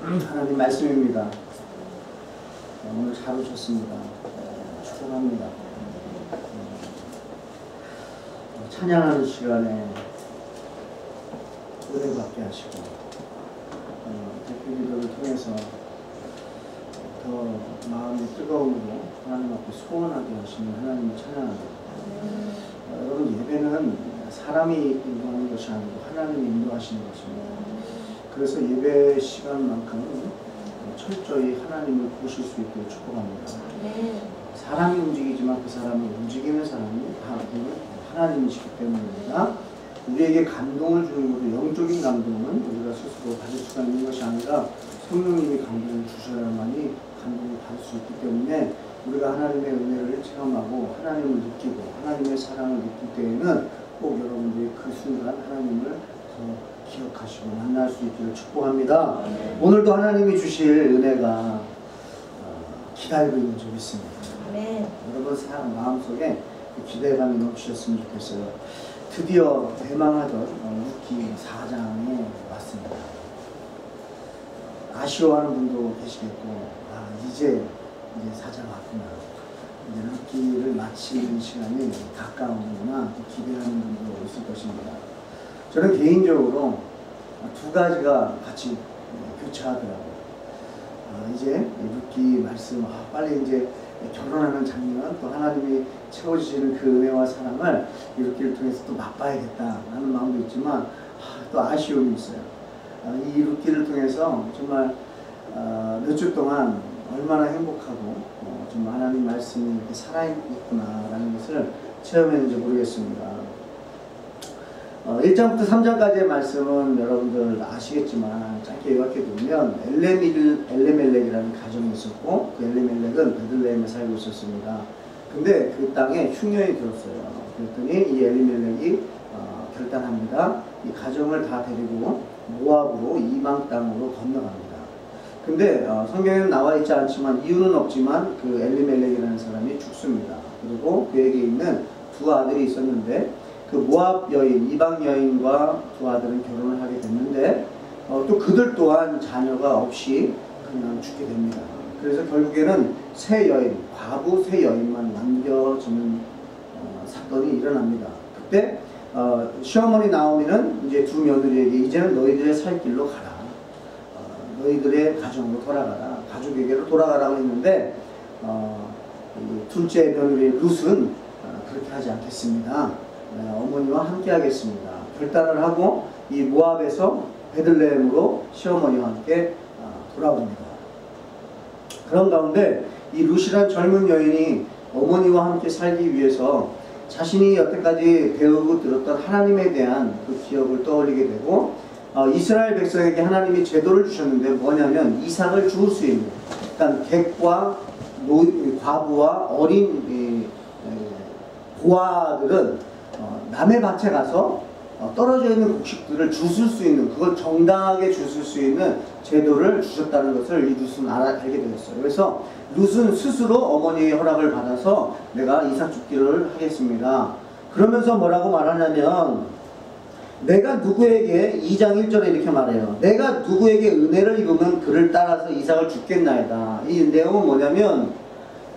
하나님 말씀입니다. 오늘 잘 오셨습니다. 축복합니다. 찬양하는 시간에 은혜 받게 하시고 대표 기도를 통해서 더 마음의 뜨거움으로 하나님 앞에 소원하게 하시는 하나님을 찬양합니다. 여러분, 예배는 사람이 인도하는 것이 아니고 하나님이 인도하시는 것입니다. 그래서 예배 시간만큼은 철저히 하나님을 보실 수 있도록 축복합니다. 사람이 움직이지만 그 사람을 움직이는 사람이 하나님이시기 때문입니다. 우리에게 감동을 주는 것도 영적인 감동은 우리가 스스로 받을 수가 있는 것이 아니라 성령님이 감동을 주셔야만이 감동을 받을 수 있기 때문에 우리가 하나님의 은혜를 체험하고 하나님을 느끼고 하나님의 사랑을 느낄 때에는 꼭 여러분들이 그 순간 하나님을 더 기억하시고 만날 수 있기를 축복합니다. 오늘도 하나님이 주실 은혜가 기다리고 있는 줄 믿습니다. 여러분 마음속에 기대감이 넘치셨으면 좋겠어요. 드디어 대망하던 루키 4장에 왔습니다. 아쉬워하는 분도 계시겠고, 이제 4장 왔구나, 이제 루키를 마치는 시간이 가까우구나 기대하는 분도 있을 것입니다. 저는 개인적으로 두 가지가 같이 교차하더라고요. 이제 루키 말씀, 빨리 이제 결혼하는 장면, 또 하나님이 채워주시는 그 은혜와 사랑을 이 루키를 통해서 또 맛봐야겠다라는 마음도 있지만 또 아쉬움이 있어요. 이 루키를 통해서 정말 몇 주 동안 얼마나 행복하고 정말 하나님 말씀이 이렇게 살아있구나라는 것을 체험했는지 모르겠습니다. 1장부터 3장까지의 말씀은 여러분들 아시겠지만 짧게 요약해두면 엘레멜렉이라는 가정이 있었고, 그 엘레멜렉은 베들레헴에 살고 있었습니다. 근데 그 땅에 흉년이 들었어요. 그랬더니 이 엘레멜렉이 결단합니다. 이 가정을 다 데리고 모압으로 이방 땅으로 건너갑니다. 근데 성경에는 나와 있지 않지만 이유는 없지만 그 엘리멜렉이라는 사람이 죽습니다. 그리고 그에게 있는 두 아들이 있었는데 그 모압 여인, 이방 여인과 두 아들은 결혼을 하게 됐는데 또 그들 또한 자녀가 없이 그냥 죽게 됩니다. 그래서 결국에는 새 여인, 과부 새 여인만 남겨지는 사건이 일어납니다. 그때 시어머니 나오미는 이제 두 며느리에게 이제는 너희들의 살 길로 가라, 너희들의 가정으로 돌아가라, 가족에게로 돌아가라고 했는데 둘째 며느리 룻은 그렇게 하지 않겠습니다. 어머니와 함께 하겠습니다. 결단을 하고 이 모압에서 베들레헴으로 시어머니와 함께 돌아옵니다. 그런 가운데 이 룻이란 젊은 여인이 어머니와 함께 살기 위해서 자신이 여태까지 배우고 들었던 하나님에 대한 그 기억을 떠올리게 되고, 이스라엘 백성에게 하나님이 제도를 주셨는데 뭐냐면 이삭을 죽을 수 있는, 그러니까 객과 과부와 어린 고아들은 남의 밭에 가서 떨어져 있는 곡식들을 주술 수 있는, 그걸 정당하게 주술 수 있는 제도를 주셨다는 것을 이 룻은 알게 되었어요. 그래서 룻은 스스로 어머니의 허락을 받아서 내가 이삭 죽기를 하겠습니다. 그러면서 뭐라고 말하냐면, 내가 누구에게 2장 1절에 이렇게 말해요. 내가 누구에게 은혜를 입으면 그를 따라서 이삭을 죽겠나이다. 이 내용은 뭐냐면,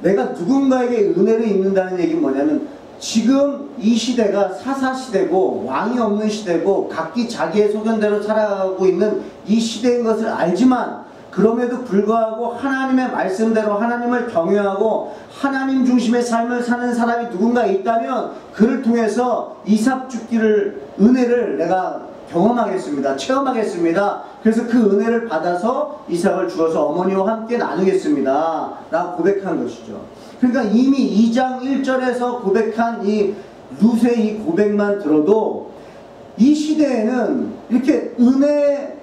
내가 누군가에게 은혜를 입는다는 얘기는 뭐냐면, 지금 이 시대가 사사시대고 왕이 없는 시대고 각기 자기의 소견대로 살아가고 있는 이 시대인 것을 알지만, 그럼에도 불구하고 하나님의 말씀대로 하나님을 경외하고 하나님 중심의 삶을 사는 사람이 누군가 있다면 그를 통해서 이삭 죽기를, 은혜를 내가 경험하겠습니다. 체험하겠습니다. 그래서 그 은혜를 받아서 이삭을 주어서 어머니와 함께 나누겠습니다 라고 고백한 것이죠. 그러니까 이미 2장 1절에서 고백한 이 룻의 이 고백만 들어도 이 시대에는 이렇게 은혜를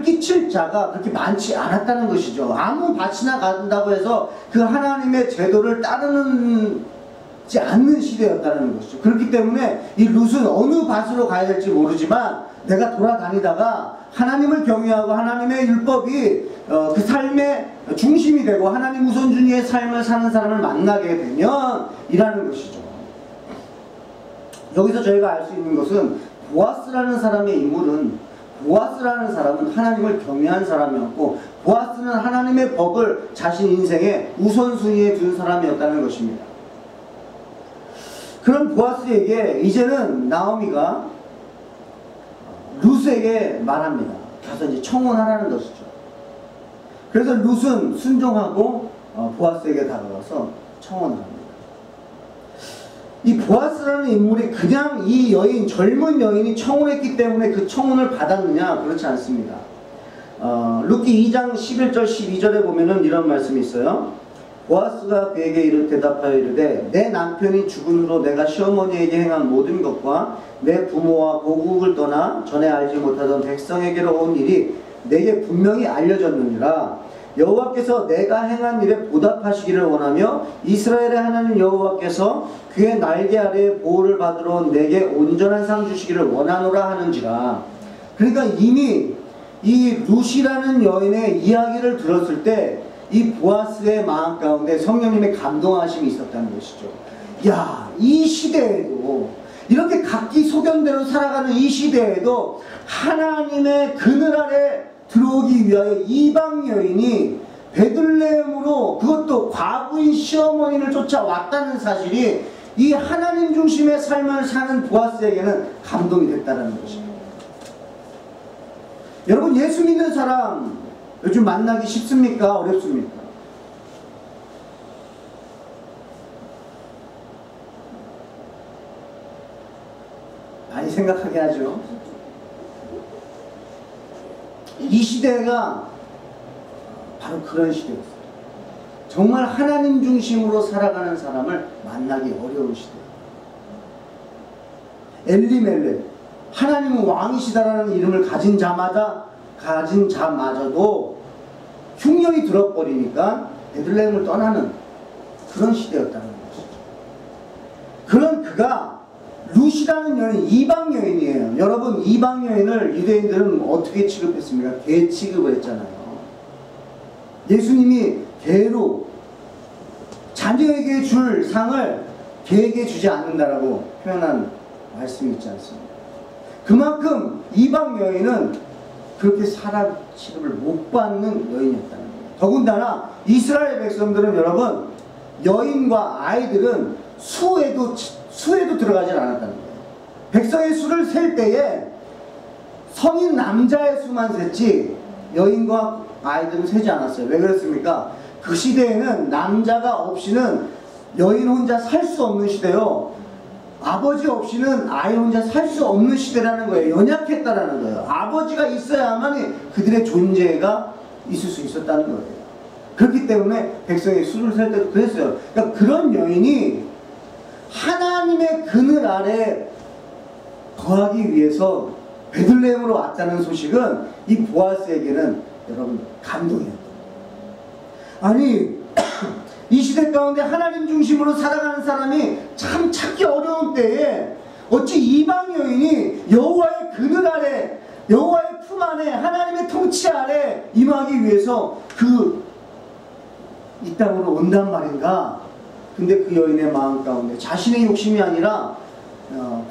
끼칠 자가 그렇게 많지 않았다는 것이죠. 아무 밭이나 간다고 해서 그 하나님의 제도를 따르지 않는 시대였다는 것이죠. 그렇기 때문에 이 룻은 어느 밭으로 가야 될지 모르지만 내가 돌아다니다가 하나님을 경외하고 하나님의 율법이 그 삶의 중심이 되고 하나님 우선순위의 삶을 사는 사람을 만나게 되면 이라는 것이죠. 여기서 저희가 알 수 있는 것은 보아스라는 사람의 인물은 보아스라는 사람은 하나님을 경외한 사람이었고, 보아스는 하나님의 법을 자신 인생의 우선순위에 둔 사람이었다는 것입니다. 그런 보아스에게 이제는 나오미가 룻에게 말합니다. 가서 이제 청혼하라는 것이죠. 그래서 룻은 순종하고 보아스에게 다가가서 청혼을 합니다. 이 보아스라는 인물이 그냥 이 여인, 젊은 여인이 청혼했기 때문에 그 청혼을 받았느냐? 그렇지 않습니다. 룻기 2장 11절 12절에 보면은 이런 말씀이 있어요. 보아스가 그에게 대답하여 이르되 내 남편이 죽은 후로 내가 시어머니에게 행한 모든 것과 내 부모와 고국을 떠나 전에 알지 못하던 백성에게로 온 일이 내게 분명히 알려졌느니라. 여호와께서 내가 행한 일에 보답하시기를 원하며 이스라엘의 하나님 여호와께서 그의 날개 아래에 보호를 받으러 온 내게 온전한 상 주시기를 원하노라 하는지라. 그러니까 이미 이 룻이라는 여인의 이야기를 들었을 때 이 보아스의 마음 가운데 성령님의 감동하심이 있었다는 것이죠. 야, 이 시대에도 이렇게 각기 소견대로 살아가는 이 시대에도 하나님의 그늘 아래 들어오기 위하여 이방 여인이 베들레헴으로, 그것도 과부인 시어머니를 쫓아왔다는 사실이 이 하나님 중심의 삶을 사는 보아스에게는 감동이 됐다는 것입니다. 여러분, 예수 믿는 사람 요즘 만나기 쉽습니까? 어렵습니까? 많이 생각하게 하죠. 이 시대가 바로 그런 시대였어요. 정말 하나님 중심으로 살아가는 사람을 만나기 어려운 시대. 엘리멜렉, 하나님은 왕이시다라는 이름을 가진 자마저도 흉년이 들어버리니까 베들레헴을 떠나는 그런 시대였다는 것이죠. 그런 그가 룻이라는 여인, 이방 여인이에요. 여러분, 이방 여인을 유대인들은 어떻게 취급했습니까? 개 취급을 했잖아요. 예수님이 개로 자녀에게 줄 상을 개에게 주지 않는다라고 표현한 말씀이 있지 않습니까? 그만큼 이방 여인은 그렇게 사람 취급을 못 받는 여인이었다는 거예요. 더군다나 이스라엘 백성들은 여러분, 여인과 아이들은 수에도 들어가지 않았다는 거예요. 백성의 수를 셀 때에 성인 남자의 수만 셌지 여인과 아이들은 세지 않았어요. 왜 그렇습니까? 그 시대에는 남자가 없이는 여인 혼자 살 수 없는 시대요. 아버지 없이는 아이 혼자 살 수 없는 시대라는 거예요. 연약했다라는 거예요. 아버지가 있어야만 그들의 존재가 있을 수 있었다는 거예요. 그렇기 때문에 백성의 수를 셀 때도 그랬어요. 그러니까 그런 여인이 하나님의 그늘 아래 거하기 위해서 베들레헴으로 왔다는 소식은 이 보아스에게는 여러분 감동이었다. 아니 이 시대 가운데 하나님 중심으로 살아가는 사람이 참 찾기 어려운 때에 어찌 이방 여인이 여호와의 그늘 아래, 여호와의 품 안에, 하나님의 통치 아래 임하기 위해서 이 땅으로 온단 말인가? 근데 그 여인의 마음 가운데 자신의 욕심이 아니라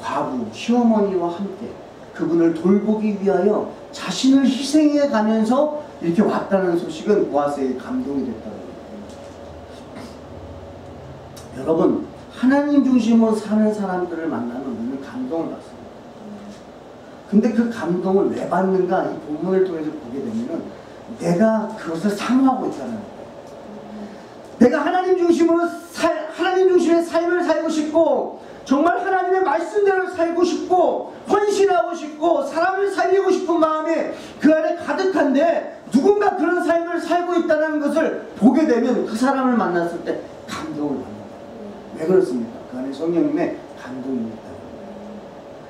과부, 시어머니와 함께 그분을 돌보기 위하여 자신을 희생해 가면서 이렇게 왔다는 소식은 보아스에게 감동이 됐다는 거예요. 여러분, 하나님 중심으로 사는 사람들을 만나면 우리는 감동을 받습니다. 근데 그 감동을 왜 받는가? 이 본문을 통해서 보게 되면은 내가 그것을 사모하고 있다는 거예요. 내가 하나님 중심으로 하나님 중심의 삶을 살고 싶고, 정말 하나님의 말씀대로 살고 싶고, 헌신하고 싶고, 사람을 살리고 싶은 마음이 그 안에 가득한데 누군가 그런 삶을 살고 있다는 것을 보게 되면 그 사람을 만났을 때 감동을 받는 거예요. 왜 그렇습니까? 그 안에 성령님의 감동이 있다는 거예요.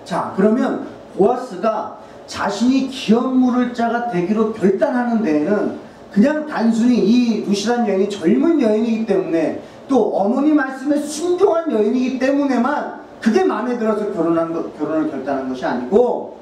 자, 그러면 보아스가 자신이 기업 물을 자가 되기로 결단하는 데에는 그냥 단순히 이 룻이라는 여인이 젊은 여인이기 때문에, 또 어머니 말씀에 순종한 여인이기 때문에만 그게 마음에 들어서 결혼을 결단한 것이 아니고,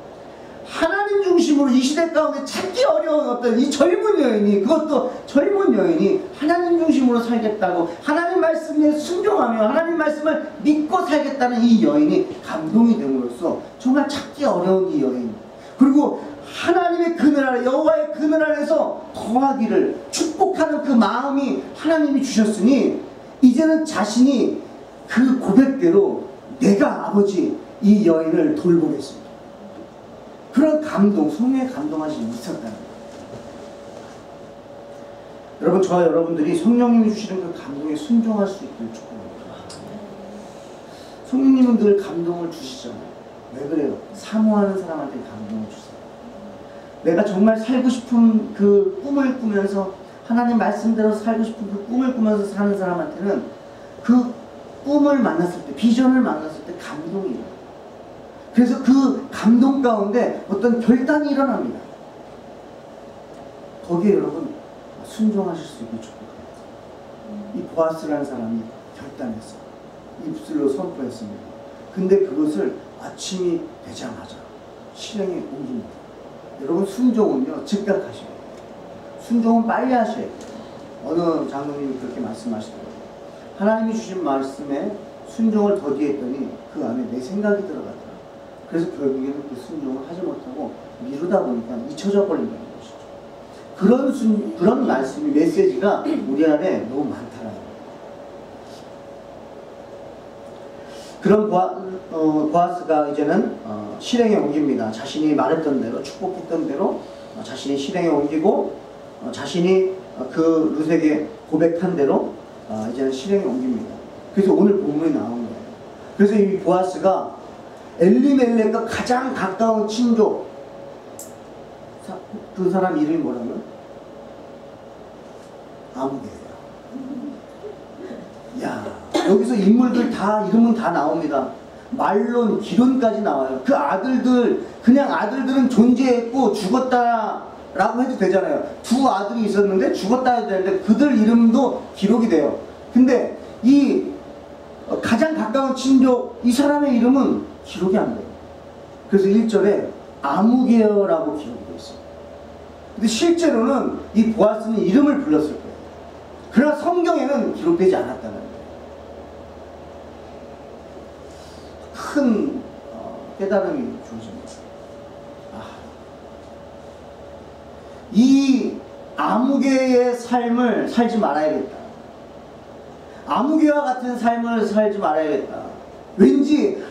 하나님 중심으로 이 시대 가운데 찾기 어려운 어떤 이 젊은 여인이, 그것도 젊은 여인이 하나님 중심으로 살겠다고, 하나님 말씀에 순종하며 하나님 말씀을 믿고 살겠다는 이 여인이 감동이 됨으로써 정말 찾기 어려운 이 여인, 그리고 하나님의 그늘 아래, 여호와의 그늘 아래서 거하기를 축복하는 그 마음이 하나님이 주셨으니 이제는 자신이 그 고백대로 내가 아버지 이 여인을 돌보겠습니다. 그런 감동, 성령의 감동하심이 있었다는 거예요. 여러분, 저와 여러분들이 성령님이 주시는 그 감동에 순종할 수 있기를 축복합니다. 성령님은 늘 감동을 주시잖아요. 왜 그래요? 사모하는 사람한테 감동을 주세요. 내가 정말 살고 싶은 그 꿈을 꾸면서 하나님 말씀대로 살고 싶은 그 꿈을 꾸면서 사는 사람한테는 그 꿈을 만났을 때, 비전을 만났을 때 감동이 일어나요. 그래서 그 감동 가운데 어떤 결단이 일어납니다. 거기에 여러분 순종하실 수 있는 축복합니다. 이 보아스라는 사람이 결단했어요. 입술로 선포했습니다. 근데 그것을 아침이 되자마자 실행에 옮깁니다. 여러분, 순종은요 즉각하셔야 돼요. 순종은 빨리 하셔야 돼요. 어느 장로님이 그렇게 말씀하시더라고요. 하나님이 주신 말씀에 순종을 더디했더니 그 안에 내 생각이 들어가더라. 그래서 결국에는 그 순종을 하지 못하고 미루다 보니까 잊혀져 버린다는 것이죠. 그런 말씀이, 메시지가 우리 안에 너무 많다라는 거예요. 그런 보아스가 이제는 실행에 옮깁니다. 자신이 말했던 대로, 축복했던 대로 자신이 실행에 옮기고 자신이 그 룻에게 고백한 대로 이제는 실행에 옮깁니다. 그래서 오늘 본문이 나온 거예요. 그래서 이 보아스가 엘리멜렉과 가장 가까운 친족, 그 사람 이름이 뭐라고요? 아무개예요. 야, 여기서 인물들 다 이름은 다 나옵니다. 말론, 기론까지 나와요. 그 아들들, 그냥 아들들은 존재했고 죽었다라고 해도 되잖아요. 두 아들이 있었는데 죽었다 해도 되는데 그들 이름도 기록이 돼요. 근데 이 가장 가까운 친족, 이 사람의 이름은 기록이 안 돼요. 그래서 1절에 아무개어라고 기록이 되어 있어요. 근데 실제로는 이 보아스는 이름을 불렀을 거예요. 그러나 성경에는 기록되지 않았다는 거예요. 큰 깨달음이 주어집니다. 이 아무개의 삶을 살지 말아야겠다. 아무개와 같은 삶을 살지 말아야겠다. 왠지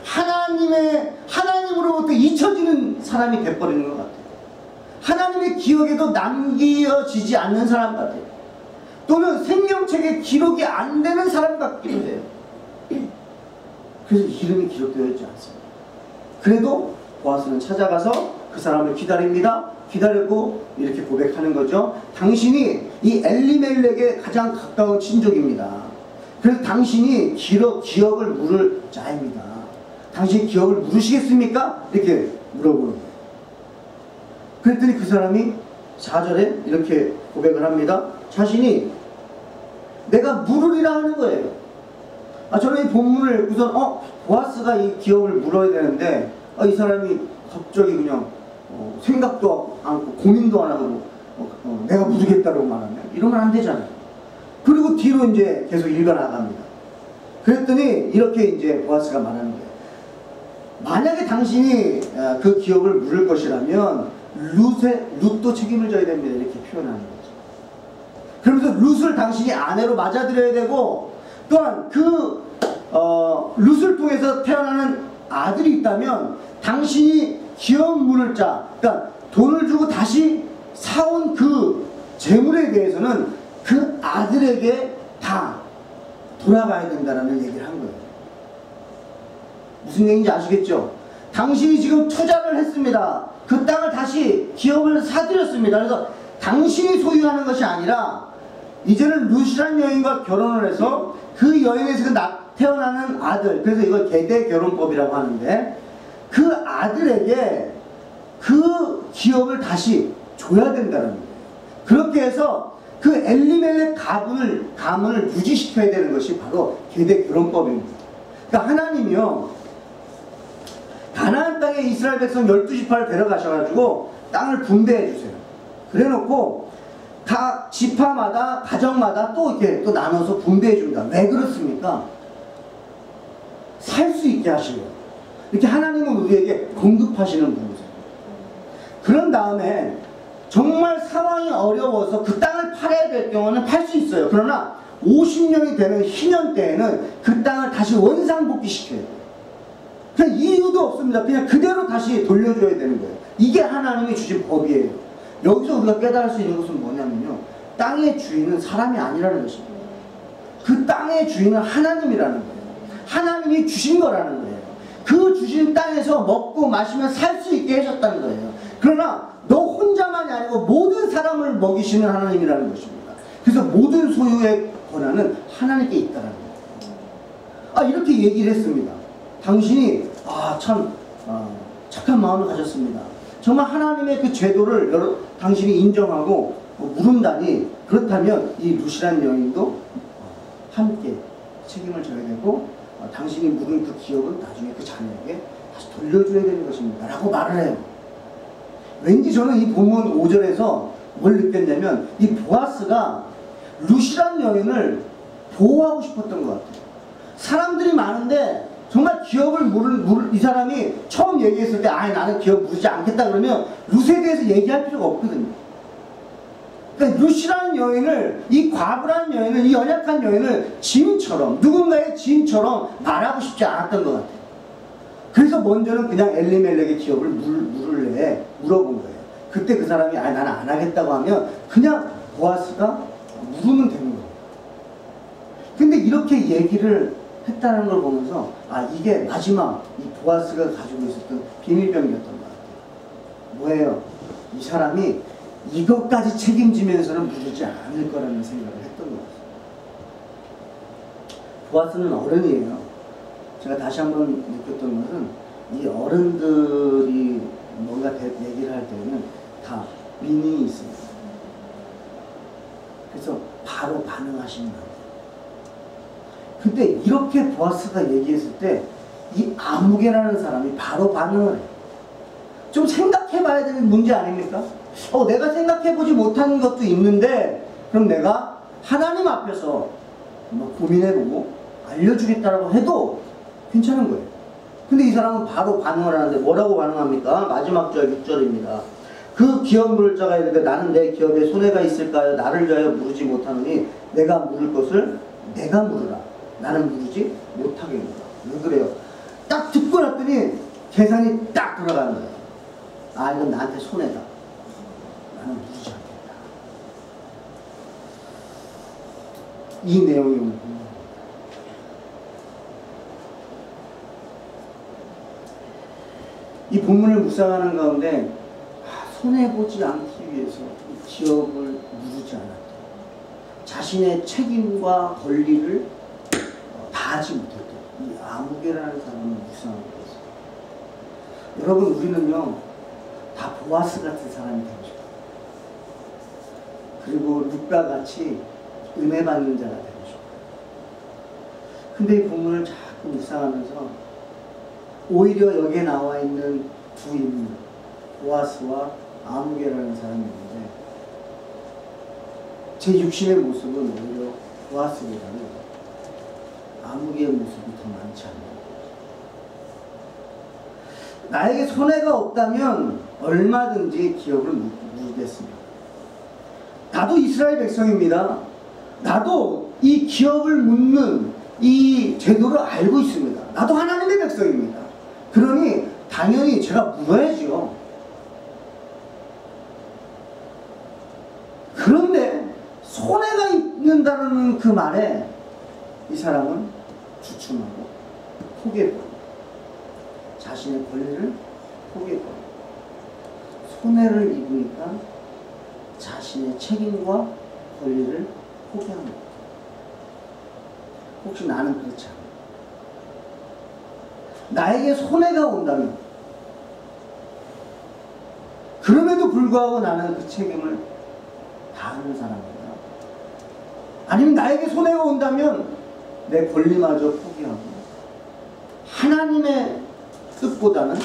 하나님으로부터 잊혀지는 사람이 돼버리는 것 같아요. 하나님의 기억에도 남겨지지 않는 사람 같아요. 또는 생명책에 기록이 안 되는 사람 같기도 해요. 그래서 이름이 기록되어 있지 않습니다. 그래도 보아스는 찾아가서 그 사람을 기다립니다. 기다리고 이렇게 고백하는 거죠. 당신이 이 엘리멜렉의 가장 가까운 친족입니다. 그래서 당신이 기억을 물을 자입니다. 당신이 기억을 물으시겠습니까? 이렇게 물어보는 거예요. 그랬더니 그 사람이 4절에 이렇게 고백을 합니다. 자신이 내가 물으리라 하는 거예요. 저는 이 본문을 우선 보아스가 이 기억을 물어야 되는데 이 사람이 갑자기 그냥 생각도 않고 고민도 안 하고 내가 물으겠다고 말하면 이러면 안 되잖아요. 그리고 뒤로 이제 계속 읽어나갑니다. 그랬더니 이렇게 이제 보아스가 말하는 거예요. 만약에 당신이 그 기억을 물을 것이라면 룻도 책임을 져야 됩니다. 이렇게 표현하는 거죠. 그러면서 룻을 당신이 아내로 맞아들여야 되고, 또한 그 룻을 통해서 태어나는 아들이 있다면 당신이 기업 물을 자, 그러니까 돈을 주고 다시 사온 그 재물에 대해서는 그 아들에게 다 돌아가야 된다라는 얘기를 한 거예요. 무슨 얘기인지 아시겠죠? 당신이 지금 투자를 했습니다. 그 땅을 다시 기업을 사들였습니다. 그래서 당신이 소유하는 것이 아니라 이제는 룻이라는 여인과 결혼을 해서 그 여인에서 태어나는 아들, 그래서 이걸 계대 결혼법이라고 하는데 그 아들에게 그 기업을 다시 줘야 된다는 거예요. 그렇게 해서 그 엘리멜렉 가문을 유지시켜야 되는 것이 바로 계대 결혼법입니다. 그러니까 하나님이요, 가나안 땅에 이스라엘 백성 12지파를 데려가셔가지고 땅을 분배해 주세요. 그래 놓고 각 지파마다, 가정마다 또 이렇게 또 나눠서 분배해 줍니다. 왜 그렇습니까? 살 수 있게 하시려고. 이렇게 하나님은 우리에게 공급하시는 분이세요. 그런 다음에 정말 상황이 어려워서 그 땅을 팔아야 될 경우는 팔 수 있어요. 그러나 50년이 되는 희년 때에는 그 땅을 다시 원상복귀시켜요. 그냥 이유도 없습니다. 그냥 그대로 다시 돌려줘야 되는 거예요. 이게 하나님이 주신 법이에요. 여기서 우리가 깨달을 수 있는 것은 뭐냐면요, 땅의 주인은 사람이 아니라는 것입니다. 그 땅의 주인은 하나님이라는 거예요. 하나님이 주신 거라는 거예요. 그 주신 땅에서 먹고 마시며 살 수 있게 해줬다는 거예요. 그러나 너 혼자만이 아니고 모든 사람을 먹이시는 하나님이라는 것입니다. 그래서 모든 소유의 권한은 하나님께 있다는 거예요. 이렇게 얘기를 했습니다. 당신이 참 착한 마음을 가졌습니다. 정말 하나님의 그 제도를 당신이 인정하고 물은다니, 그렇다면 이 루시라는 여인도 함께 책임을 져야 되고 당신이 물은 그 기업은 나중에 그 자녀에게 다시 돌려줘야 되는 것입니다 라고 말을 해요. 왠지 저는 이 본문 5절에서 뭘 느꼈냐면, 이 보아스가 루시라는 여인을 보호하고 싶었던 것 같아요. 사람들이 많은데 정말 기업을 이 사람이 처음 얘기했을 때 나는 기업 물지 않겠다 그러면 루스에 대해서 얘기할 필요가 없거든요. 그러니까 루시라는 여인을, 이 과부라는 여인을, 이 연약한 여인을 짐처럼, 누군가의 짐처럼 말하고 싶지 않았던 것 같아요. 그래서 먼저는 그냥 엘리멜렉의 기업을 물을래 물어본 거예요. 그때 그 사람이 나는 안 하겠다고 하면 그냥 보아스가 물으면 되는 거예요. 근데 이렇게 얘기를 했다는 걸 보면서 이게 마지막 이 보아스가 가지고 있었던 비밀병이었던 것 같아요. 뭐예요? 이 사람이 이것까지 책임지면서는 물지 않을 거라는 생각을 했던 것 같아요. 보아스는 어른이에요. 제가 다시 한번 느꼈던 것은, 이 어른들이 뭔가 얘기를 할 때는 다 미닝이 있습니다. 그래서 바로 반응하시면 안 돼요. 근데 이렇게 보아스가 얘기했을 때 이 아무개라는 사람이 바로 반응을 해요. 좀 생각해 봐야 되는 문제 아닙니까? 내가 생각해보지 못하는 것도 있는데 그럼 내가 하나님 앞에서 고민해보고 알려주겠다라고 해도 괜찮은 거예요. 근데 이 사람은 바로 반응을 하는데 뭐라고 반응합니까? 마지막 절 6절입니다. 그 기업 물을 자가 이르되 나는 내 기업에 손해가 있을까요? 나를 위하여 물으지 못하노니 내가 물을 것을 내가 물으라. 나는 물으지 못하겠노라. 왜 그래요? 딱 듣고 났더니 계산이 딱 돌아가는 거예요. 이건 나한테 손해다. 나는 물으지 않겠다. 이 내용이 이 본문을 묵상하는 가운데 손해보지 않기 위해서 이 기업을 물으지 않았다. 자신의 책임과 권리를 다하지 못했다. 이 아무개라는 사람을 묵상하고 있어요. 여러분, 우리는요 다 보아스 같은 사람이 되고 싶어요. 그리고 룻과 같이 은혜 받는 자가 되고 싶어요. 근데 이 본문을 자꾸 묵상하면서 오히려 여기에 나와 있는 두 인물, 보아스와 아무개라는 사람이 있는데, 제 육신의 모습은 오히려 보아스보다는 아무개의 모습이 더 많지 않나요? 나에게 손해가 없다면 얼마든지 기업을 물겠습니다. 나도 이스라엘 백성입니다. 나도 이 기업을 묻는 이 제도를 알고 있습니다. 나도 하나님의 백성입니다. 그러니 당연히 제가 물어야지요. 그런데 손해가 있는다는 그 말에 이 사람은 주춤하고 포기해버립니다. 자신의 권리를 포기해버립니다. 손해를 입으니까 자신의 책임과 권리를 포기합니다. 혹시 나는 그렇지 않아요? 나에게 손해가 온다면, 그럼에도 불구하고 나는 그 책임을 다하는 사람입니다. 아니면 나에게 손해가 온다면 내 권리마저 포기하고 하나님의 뜻보다는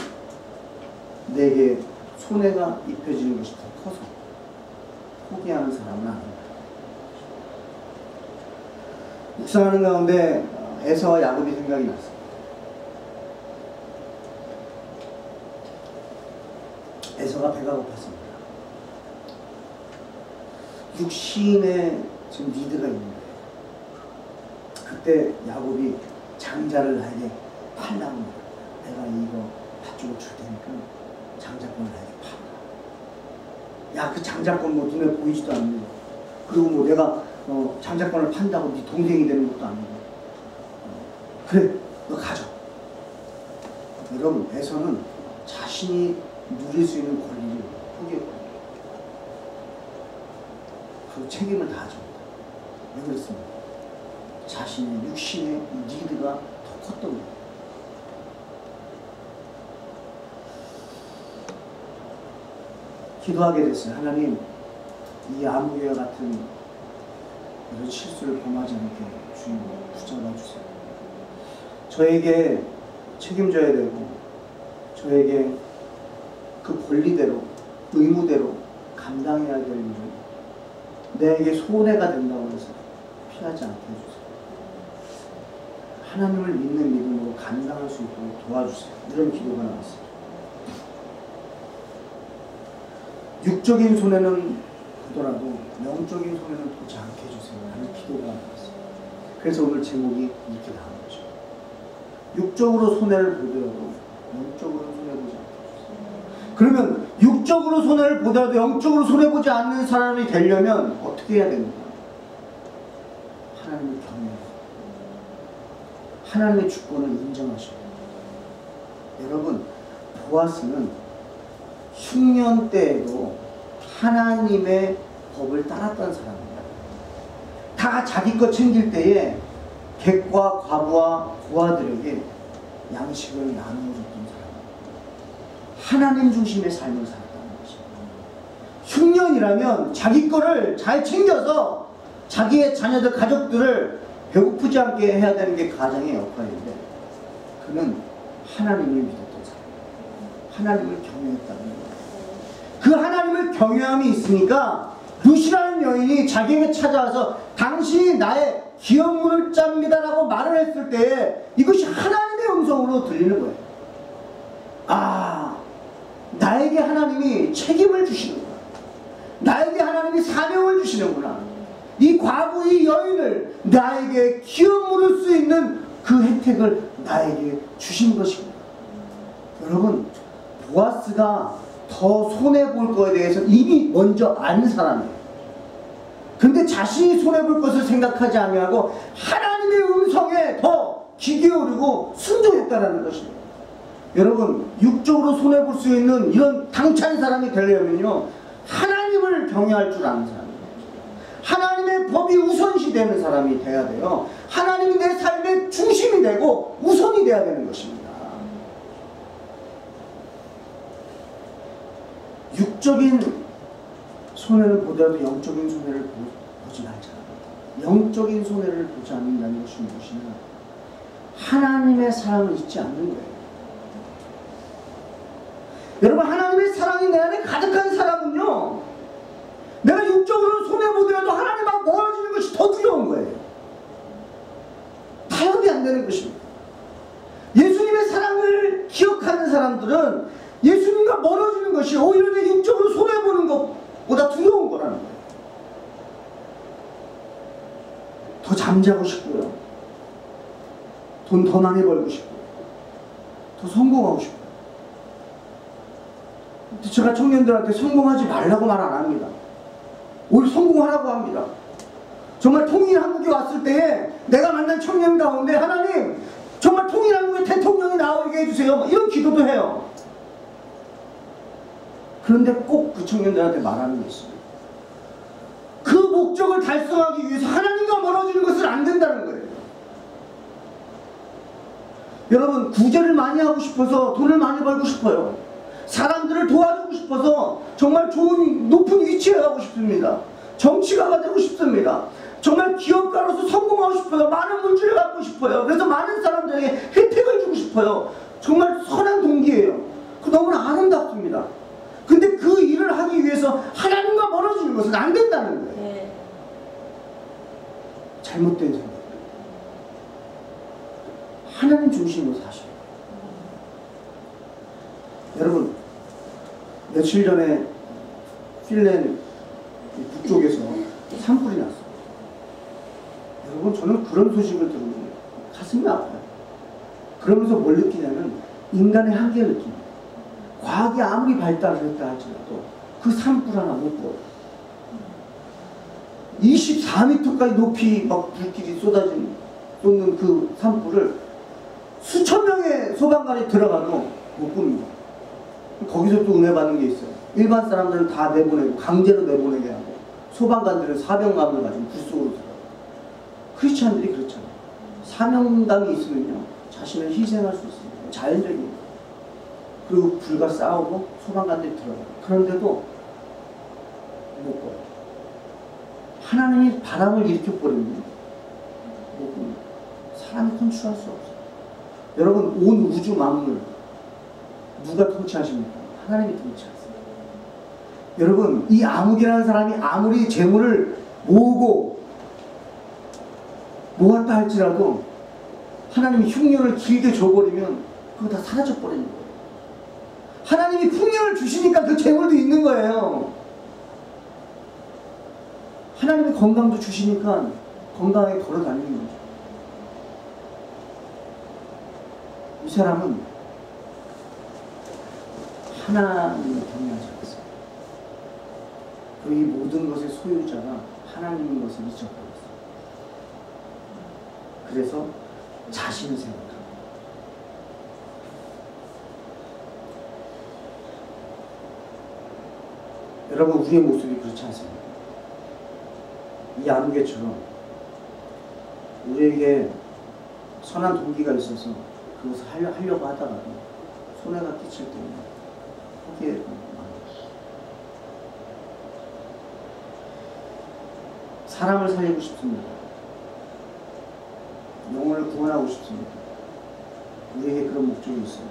내게 손해가 입혀지는 것이 더 커서 포기하는 사람은 아닙니다. 묵상하는 가운데 에서와 야곱이 생각이 났습니다. 에서가 배가 고팠습니다. 육신에 지금 니드가 있는 거예요. 그때 야곱이 장자를 나에게 팔라고 말합니다. 내가 이거 밭주고 줄 테니까 장자권을 나에게 팔라. 야, 그 장자권 뭐 눈에 보이지도 않는 거. 그리고 뭐 내가 장자권을 판다고 네 동생이 되는 것도 아니고. 그래, 너 가져. 여러분, 에서는 자신이 누릴 수 있는 권리를 포기했거든요. 그 책임을 다하죠. 왜 그랬습니까? 자신의 육신의 니드가 더 컸던 거예요. 기도하게 됐어요. 하나님, 이 아무개와 같은 이런 실수를 범하지 않게 주님 붙잡아 주세요. 저에게 책임져야 되고, 저에게 그 권리대로, 의무대로 감당해야 될 일을 내게 손해가 된다고 해서 피하지 않게 해주세요. 하나님을 믿는 믿음으로 감당할 수 있도록 도와주세요. 이런 기도가 나왔어요. 육적인 손해는 보더라도 영적인 손해는 보지 않게 해주세요. 라는 기도가 나왔어요. 그래서 오늘 제목이 이렇게 나온 거죠. 육적으로 손해를 보더라도 영적으로 손해보지 않게 해주세요. 그러면 육적으로 손해를 보더라도 영적으로 손해보지 않는 사람이 되려면 어떻게 해야 됩니까? 하나님을 경외하고 하나님의 주권을 인정하셔야 됩니다. 여러분, 보아스는 흉년 때에도 하나님의 법을 따랐던 사람입니다. 다 자기 것 챙길 때에 객과 과부와 고아들에게 양식을 나누어줬던 사람입니다. 하나님 중심의 삶을 살았다는 것입니다. 흉년이라면 자기 거를 잘 챙겨서 자기의 자녀들, 가족들을 배고프지 않게 해야 되는 게 가장의 역할인데, 그는 하나님을 믿었던 사람입니다. 하나님을 경외했다는 거예요. 그 하나님을 경외함이 있으니까 루시라는 여인이 자기에게 찾아와서 당신이 나의 기업물을 짭니다 라고 말을 했을 때에 이것이 하나님의 음성으로 들리는 거예요. 아, 나에게 하나님이 책임을 주시는구나. 나에게 하나님이 사명을 주시는구나. 이 과부, 이 여인을 나에게 기업 물을 수 있는 그 혜택을 나에게 주신 것이구나. 여러분, 보아스가 더 손해볼 거에 대해서 이미 먼저 아는 사람이에요. 근데 자신이 손해볼 것을 생각하지 아니하고 하나님의 음성에 더 귀 기울이고 순종했다는 것입니다. 여러분, 육적으로 손해볼 수 있는 이런 당찬 사람이 되려면요, 하나님을 경외할 줄 아는 사람이에요. 하나님의 법이 우선시 되는 사람이 돼야 돼요. 하나님이 내 삶의 중심이 되고 우선이 돼야 되는 것입니다. 육적인 손해를 보더라도 영적인 손해를 보지 말자. 영적인 손해를 보지 않는다는 것이 무엇이냐? 하나님의 사랑을 잊지 않는 거예요. 여러분, 하나님의 사랑이 내 안에 가득한 사람은요, 내가 육적으로 손해보더라도 하나님하고 멀어지는 것이 더 두려운 거예요. 타협이 안 되는 것입니다. 예수님의 사랑을 기억하는 사람들은 예수님과 멀어지는 것이 오히려 내 육적으로 손해보는 것보다 두려운 거라는 거예요. 더 잠자고 싶고요. 돈 더 많이 벌고 싶고요. 더 성공하고 싶고요. 제가 청년들한테 성공하지 말라고 말 안 합니다. 오히려 성공하라고 합니다. 정말 통일한국에 왔을 때에 내가 만난 청년 가운데 하나님, 정말 통일한국의 대통령이 나오게 해주세요. 이런 기도도 해요. 그런데 꼭 그 청년들한테 말하는 게 있어요. 그 목적을 달성하기 위해서 하나님과 멀어지는 것은 안 된다는 거예요. 여러분, 구제를 많이 하고 싶어서 돈을 많이 벌고 싶어요. 사람들을 도와주고 싶어서 정말 좋은 높은 위치에 가고 싶습니다. 정치가가 되고 싶습니다. 정말 기업가로서 성공하고 싶어요. 많은 물질을 갖고 싶어요. 그래서 많은 사람들에게 혜택을 주고 싶어요. 정말 선한 동기예요. 그 너무나 아름답습니다. 근데 그 일을 하기 위해서 하나님과 멀어지는 것은 안 된다는 거예요. 네. 잘못된 생각. 하나님 중심으로 사셔요. 여러분, 며칠 전에 핀란드 북쪽에서 산불이 났어요. 여러분, 저는 그런 소식을 들으면 가슴이 아파요. 그러면서 뭘 느끼냐면 인간의 한계를 느낍니다. 과학이 아무리 발달을 했다 할지라도 그 산불 하나 못 꺼요. 24m까지 높이 막 불길이 쏟는 그 산불을 수천 명의 소방관이 들어가도 못 끕니다. 거기서 또 은혜 받는 게 있어요. 일반 사람들은 다 내보내고 강제로 내보내게 하고 소방관들은 사명감을 가지고 불 속으로 들어가요. 크리스찬들이 그렇잖아요. 사명감이 있으면요 자신을 희생할 수 있습니다. 자연적인. 그리고 불과 싸우고 소방관들이 들어가요. 그런데도 못 꺼요. 하나님이 바람을 일으켜버리면 못 꺼요. 사람이 컨트롤할 수 없어요. 여러분, 온 우주 만물 누가 통치하십니까? 하나님이 통치하세요. 여러분, 이 아무개라는 사람이 아무리 재물을 모았다 할지라도 하나님이 흉년을 길게 줘버리면 그거 다 사라져버리는 거예요. 하나님이 풍년을 주시니까 그 재물도 있는 거예요. 하나님이 건강도 주시니까 건강하게 걸어다니는 거죠. 이 사람은 하나님을 경외하지 않았어요. 그리고 이 모든 것의 소유자가 하나님인 것을 잊어버렸어요. 그래서 자신을 생각합니다. 여러분, 우리의 모습이 그렇지 않습니까? 이 아무개처럼 우리에게 선한 동기가 있어서 그것을 하려고 하다가도 손해가 끼칠 때는 포기해야 합니다. 사람을 살리고 싶습니다. 영혼을 구원하고 싶습니다. 우리에게 그런 목적이 있어요.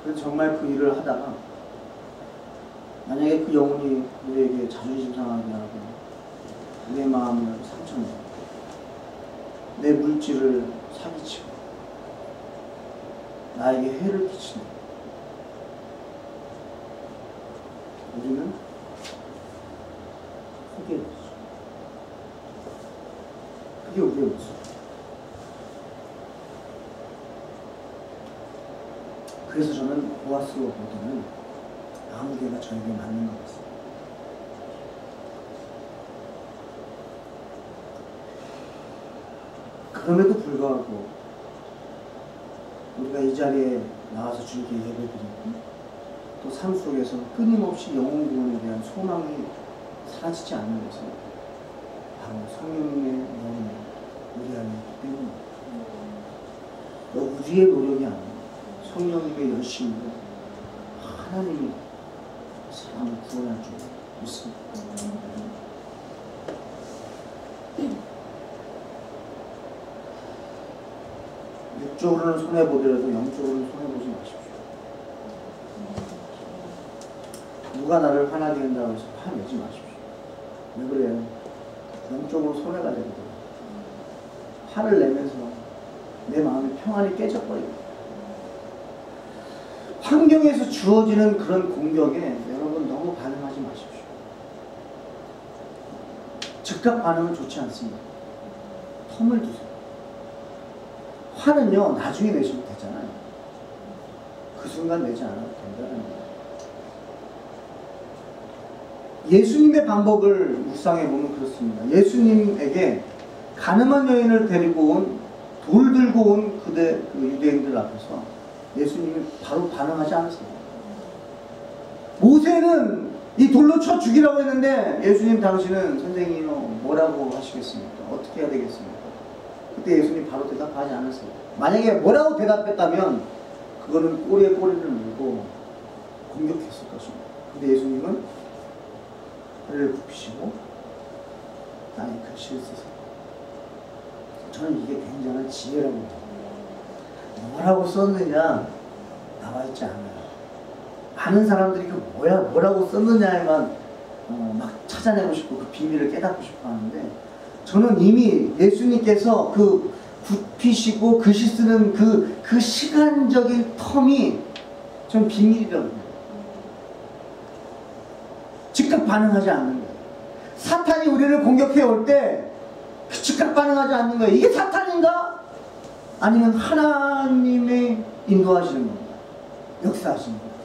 그래서 정말 그 일을 하다가 만약에 그 영혼이 우리에게 자존심 상하게 하고 내 마음을 상처내고 내 물질을 사기치고 나에게 해를 끼치는 우리는 포기해야 되죠. 그게 우리의 모습. 그래서 저는 보아스와 보다는 아무개가 저에게 맞는 것 같습니다. 그럼에도 불구하고 우리가 이 자리에 나와서 주님께 예배드리고 또 삶 속에서 끊임없이 영혼 구원에 대한 소망이 사라지지 않는 것은 바로 성령님의 영혼이 우리 안에 있기 때문입니다. 우리의 노력이 아니라 성령님의 열심으로 하나님이 사람을 구원할 줄 믿습니다. 육적으로는 손해보더라도 영적으로는 손해보지 마십시오. 누가 나를 화나게 한다고 해서 화내지 마십시오. 왜 그래요? 영적으로 손해가 되거든요. 화를 내면서 내 마음의 평안이 깨져버립니다. 환경에서 주어지는 그런 공격에 여러분 너무 반응하지 마십시오. 즉각 반응은 좋지 않습니다. 텀을 두세요. 화는요 나중에 내시면 되잖아요. 그 순간 내지 않아도 된다는 거예요. 예수님의 방법을 묵상해보면 그렇습니다. 예수님에게 가늠한 여인을 데리고 온 돌 들고 온 그 유대인들 앞에서 예수님이 바로 반응하지 않았어요. 모세는 이 돌로 쳐 죽이라고 했는데 예수님 당신은 선생님이요 뭐라고 하시겠습니까? 어떻게 해야 되겠습니까? 그때 예수님 바로 대답하지 않았어요. 만약에 뭐라고 대답했다면 그거는 꼬리에 꼬리를 물고 공격했을 것입니다. 근데 예수님은 허리를 굽히시고 나의 글씨를 쓰세요. 저는 이게 굉장한 지혜라고 합니다. 뭐라고 썼느냐 나와있지 않아요. 많은 사람들이 그 뭐라고 썼느냐에만 막 찾아내고 싶고 그 비밀을 깨닫고 싶어 하는데 저는 이미 예수님께서 그 굽히시고 글씨 쓰는 그 시간적인 텀이 전 비밀이라고 해요. 즉각 반응하지 않는 거예요. 사탄이 우리를 공격해 올 때 즉각 반응하지 않는 거예요. 이게 사탄인가? 아니면 하나님의 인도하시는 겁니다. 역사하시는 겁니다.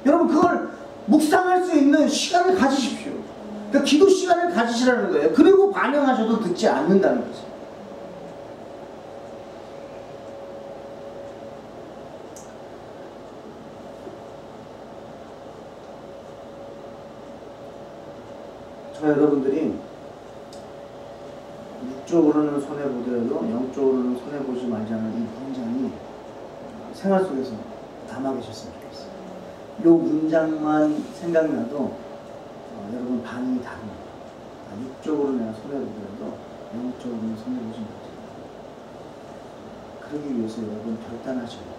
여러분 그걸 묵상할 수 있는 시간을 가지십시오. 그러니까 기도 시간을 가지시라는 거예요. 그리고 반응하셔도 듣지 않는다는 거죠. 저 여러분들이 육적으로는 손해보더라도 영적으로는 손해보지 말자는 이 문장이 생활 속에서 남아 계셨으면 좋겠어요. 이 문장만 생각나도 여러분 반응이 다릅니다. 육적으로 내가 손해보더라도 영적으로는 손해보지 말자. 그러기 위해서 여러분 결단하셔야 돼요.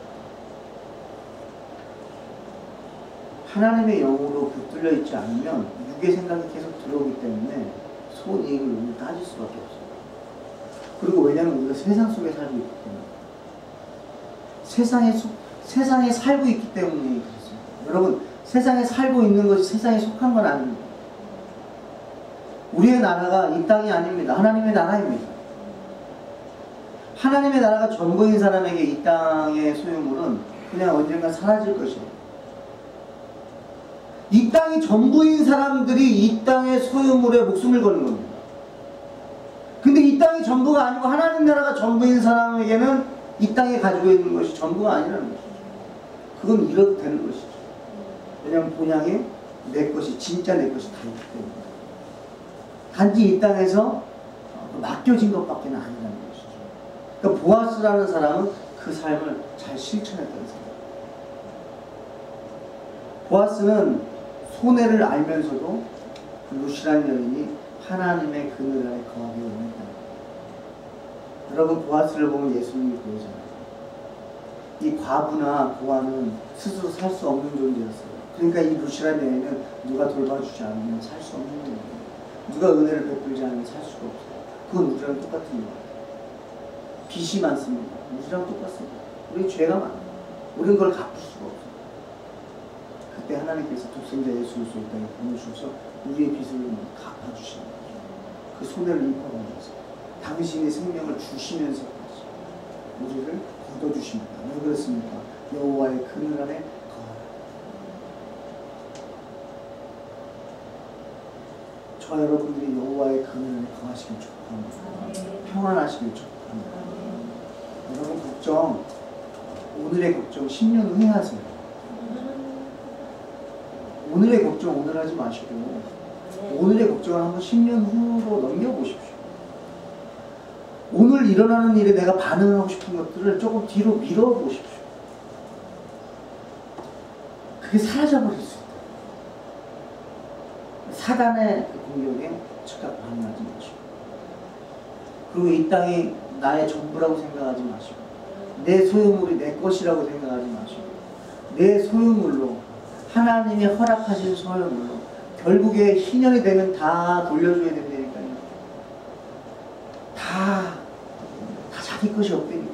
하나님의 영으로 붙들려 있지 않으면 육의 생각이 계속 들어오기 때문에 손이익을 우리는 따질 수밖에 없어요. 그리고 왜냐하면 우리가 세상 속에 살고 있기 때문에 세상에 살고 있기 때문에 그렇습니다. 여러분 세상에 살고 있는 것이 세상에 속한 건 아닙니다. 우리의 나라가 이 땅이 아닙니다. 하나님의 나라입니다. 하나님의 나라가 전부인 사람에게 이 땅의 소유물은 그냥 언젠가 사라질 것이에요. 이 땅이 전부인 사람들이 이 땅의 소유물에 목숨을 거는 겁니다. 근데 이 땅이 전부가 아니고 하나님 나라가 전부인 사람에게는 이 땅에 가지고 있는 것이 전부가 아니라는 것이죠. 그건 잃어도 되는 것이죠. 왜냐하면 본향에 내 것이 진짜 내 것이 다 있기 때문에. 단지 이 땅에서 맡겨진 것밖에 아니라는 것이죠. 그러니까 보아스라는 사람은 그 삶을 잘 실천했다는 생각입니다. 보아스는 손해를 알면서도 그 루시라는 여인이 하나님의 그늘 아래 거하기 원했다. 여러분 보아스를 보면 예수님이 보이잖아요. 이 과부나 고아는 스스로 살 수 없는 존재였어요. 그러니까 이 루시라는 여인은 누가 돌봐주지 않으면 살 수 없는 존재예요. 누가 은혜를 베풀지 않으면 살 수가 없어요. 그건 우리랑 똑같은 거예요. 빚이 많습니다. 우리랑 똑같습니다. 우리 죄가 많아요. 우리는 그걸 갚을 수가 없어요. 그때 하나님께서 독생자 예수 그리스도를 이 땅에 보내주셔서 우리의 빚을 갚아주시는 거죠. 그 손해를 입어가면서 당신의 생명을 주시면서까지 우리를 걷어주십니다. 왜 그렇습니까? 여호와의 그늘 안에 거하라. 저 여러분들이 여호와의 그늘 안에 거하시길 축복합니다. 평안하시길 축복합니다. 여러분 걱정, 오늘의 걱정 10년 후에 하세요. 오늘의 걱정 오늘 하지 마시고 오늘의 걱정을 한번 10년 후로 넘겨보십시오. 오늘 일어나는 일에 내가 반응하고 싶은 것들을 조금 뒤로 밀어보십시오. 그게 사라져버릴 수 있다. 사단의 공격에 즉각 반응하지 마시고, 그리고 이 땅이 나의 전부라고 생각하지 마시고, 내 소유물이 내 것이라고 생각하지 마시고, 내 소유물로 하나님이 허락하신 소유물로 결국에 희년이 되면 다 돌려줘야 된다니까요. 다 자기 것이 없다니까.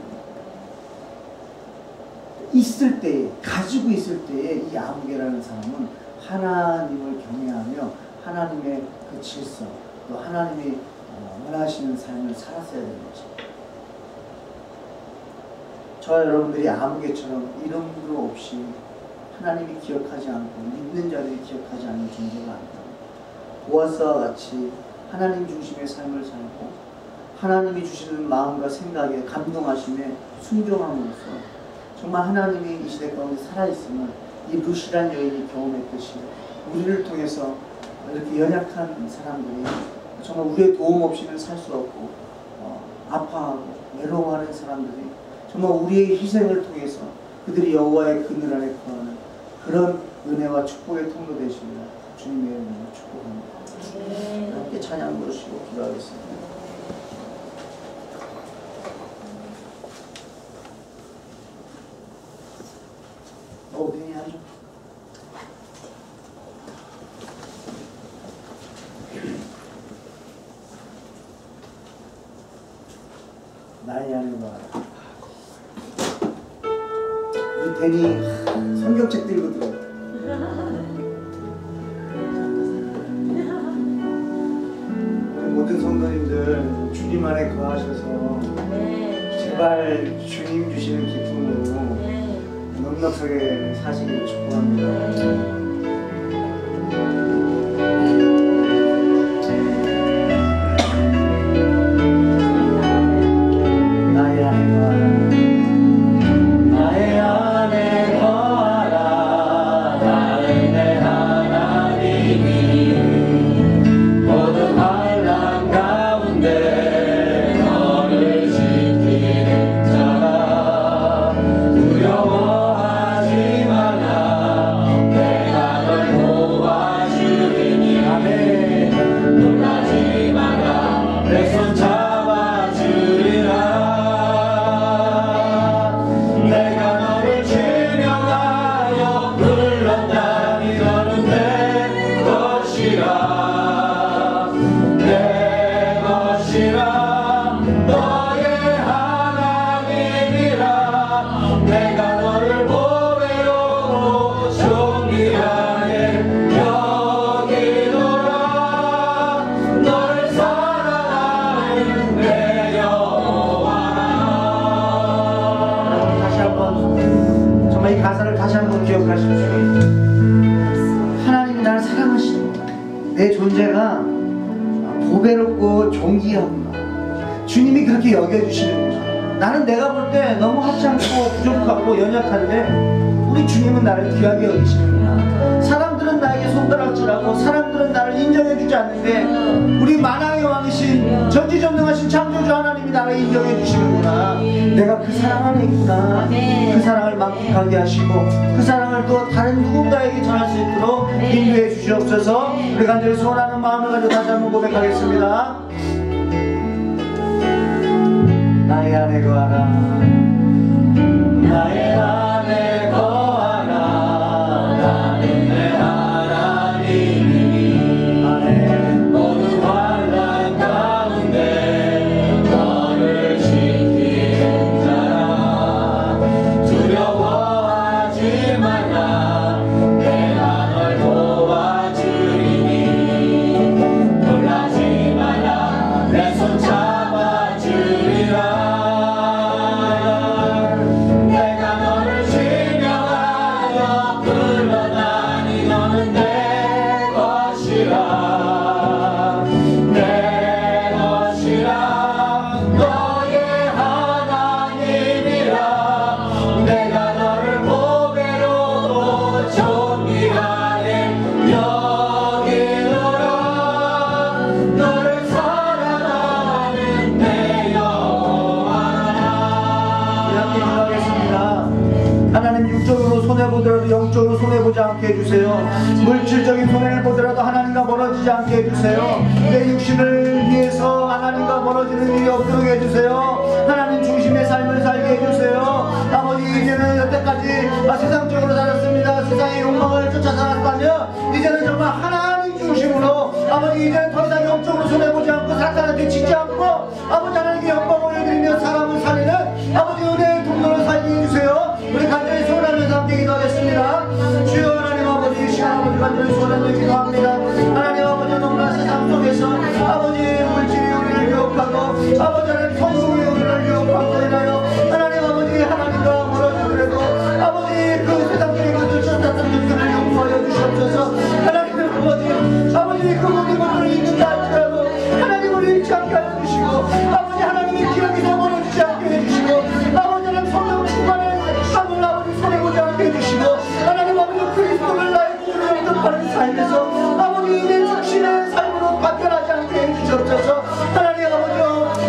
있을 때에, 가지고 있을 때에 이 아무개라는 사람은 하나님을 경외하며 하나님의 그 질서, 또 하나님이 원하시는 삶을 살았어야 되는 거죠. 저 여러분들이 아무개처럼 이름도 없이 하나님이 기억하지 않고 믿는 자들이 기억하지 않는 존재가 아니다. 보아스와 같이 하나님 중심의 삶을 살고 하나님이 주시는 마음과 생각에 감동하심에 순종함으로써 정말 하나님이 이 시대 가운데 살아있음을 이 루시란 여인이 경험했듯이 우리를 통해서 이렇게 연약한 사람들이 정말 우리의 도움 없이는 살 수 없고 아파하고 외로워하는 사람들이 정말 우리의 희생을 통해서 그들이 여호와의 그늘 안에 거하는 그런 은혜와 축복의 통로 되시리라 주님의 이름으로 축복합니다. 함께 찬양 부르시고 기도하겠습니다. 어디 하죠? 나의 안에 와라. 우리 괜히 성경책 들고 들어요. 여러분들 주님 안에 거하셔서 제발 주님 주시는 기쁨으로 넉넉하게 사시기를 축복합니다. 이 가사를 다시 한번 기억하십시오. 하나님이 나를 사랑하시는 내 존재가 보배롭고 존귀하구나. 주님이 그렇게 여겨주시는구나. 나는 내가 볼 때 너무 하찮고 부족하고 연약한데 우리 주님은 나를 귀하게 여기시는구나. 사람들은 나에게 손가락질하고 사람들은 나를 인정해주지 않는데 우리 만왕의 왕이신 전지전능하신 창조주 하나님이 나를 인정해주시는구나. 내가 그 사랑 안에 있구나. 그 사랑을 만끽하게 하시고 그 사랑을 또 다른 누군가에게 전할 수 있도록 인도해 주시옵소서. 우리 간절히 소원하는 마음을 가지고 다시 한번 고백하겠습니다. 나의 안에 거하라. 나의 안에 거하라. 나는 내 하나님이니 모든 환난 가운데 너를 지키는 자라. 두려워하지 말라. 내가 널 도와주리니 놀라지 말라. 내 손 잡아주리라. 하나님 육적으로 손해보더라도 영적으로 손해보지 않게 해주세요. 물질적인 손해를 보더라도 하나님과 멀어지지 않게 해주세요. 내 육신을 위해서 하나님과 멀어지는 일이 없도록 해주세요. 하나님 중심의 삶을 살게 해주세요. 아버지 이제는 여태까지 세상적으로 살았습니다. 세상의 욕망을 쫓아 살았다면 이제는 정말 하나님 중심으로 아버지 이제는 더 이상 영적으로 손해보지 않고 사탄한테 지지 않고 아버지 하나님께 영광을 올려드리며 사람을 살리는 아버지 은혜의 통로로 살게 해주세요. 우리 간절히 소원하면서 함께 기도하겠습니다. 주여 하나님 아버지 이 시간 아버지 간절히 소원하며 기도합니다. 하나님 아버지 너무나 세상 속에서 아버지 물질이 우리를 유혹하고 아버지 하나님 성공이 우리를 유혹하고 인하여 하나님 아버지 하나님과 멀어지더라도 아버지 그 세상적인 것을 쫓았던 것들을 용서하여 주시옵소서. 하나님 아버지 그 모든 것들을 잊는다 할지라도 하나님을 잃지 않게 하여 주시고 아버지 하나님의 기억에서 멀어지지 않게 해주시고 아버지 하나님 성령 충만에 삶을 아버지 손해보지 않게 해주시고 하나님 아버지 그리스도를 나의 구주로 영접하는 삶에서 아버지 내 중심의 삶으로 바뀌어나지 않게 해주시옵소서. 하나님 아버지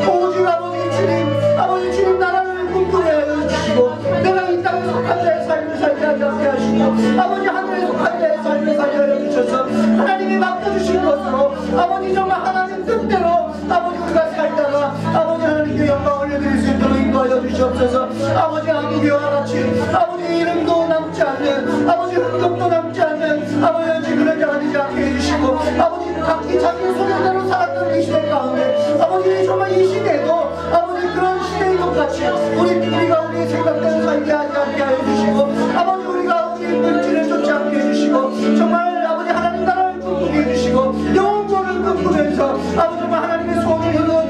오직 아버지 주님 나라를 꿈꾸게 하여 주시고 내가 이 땅에 속한 자의 삶을 살게 하지 않게 하시고 아버지 하늘에 속한 자의 삶을 살게 하여 주셔서 하나님이 맡겨주신 것으로 아버지 정말 하나님 뜻대로 아버지 우리가 살다가 아버지 하나님께 영광 올려드릴 수 있도록 인도하여 주시옵소서. 아버지 아기와 같이 아버지 이름도 남지 않는 아버지 흔적도 남지 않는 아버지 그런 자가 되지 않게 해주시고 아버지 각기 자기 소명대로 살았던 이 시대 가운데 아버지 정말 이 시대도 아버지 그런 시대인 것 같이 우리가 우리의 생각대로 살게 하지 않게 해주시고 아버지 우리가 우리의 물질을 쫓지 않게 해주시고 정말 아버지 하나님 나라를 꿈꾸게 해주시고 영원을 꿈꾸면서 아버지 정말 하나님의 소원을 이루어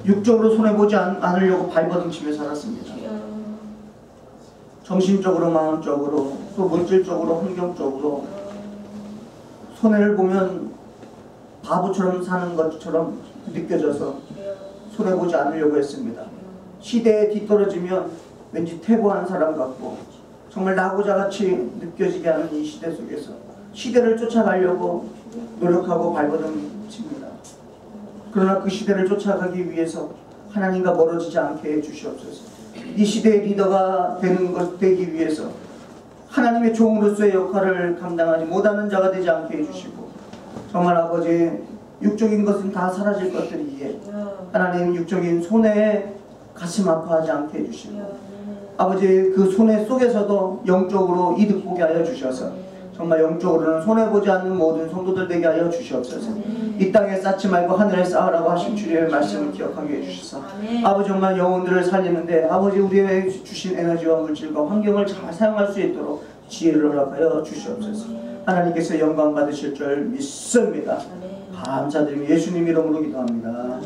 육적으로 손해보지 않으려고 발버둥치며 살았습니다. 정신적으로, 마음적으로, 또 물질적으로, 환경적으로 손해를 보면 바보처럼 사는 것처럼 느껴져서 손해보지 않으려고 했습니다. 시대에 뒤떨어지면 왠지 퇴보한 사람 같고 정말 나고자같이 느껴지게 하는 이 시대 속에서 시대를 쫓아가려고 노력하고 발버둥칩니다. 그러나 그 시대를 쫓아가기 위해서 하나님과 멀어지지 않게 해주시옵소서. 이 시대의 리더가 되기 위해서 하나님의 종으로서의 역할을 감당하지 못하는 자가 되지 않게 해주시고, 정말 아버지 육적인 것은 다 사라질 것들이기에 하나님 육적인 손해에 가슴 아파하지 않게 해주시고, 아버지 그 손해 속에서도 영적으로 이득 보게 하여 주셔서 정말 영적으로는 손해보지 않는 모든 성도들 되게 하여 주시옵소서. 이 땅에 쌓지 말고 하늘에 쌓으라고 하신 주님의 말씀을 기억하게 해주셔서 아버지 정말 영혼들을 살리는데 아버지 우리의 주신 에너지와 물질과 환경을 잘 사용할 수 있도록 지혜를 허락하여 주시옵소서. 하나님께서 영광 받으실 줄 믿습니다. 감사드리며 예수님 이름으로 기도합니다.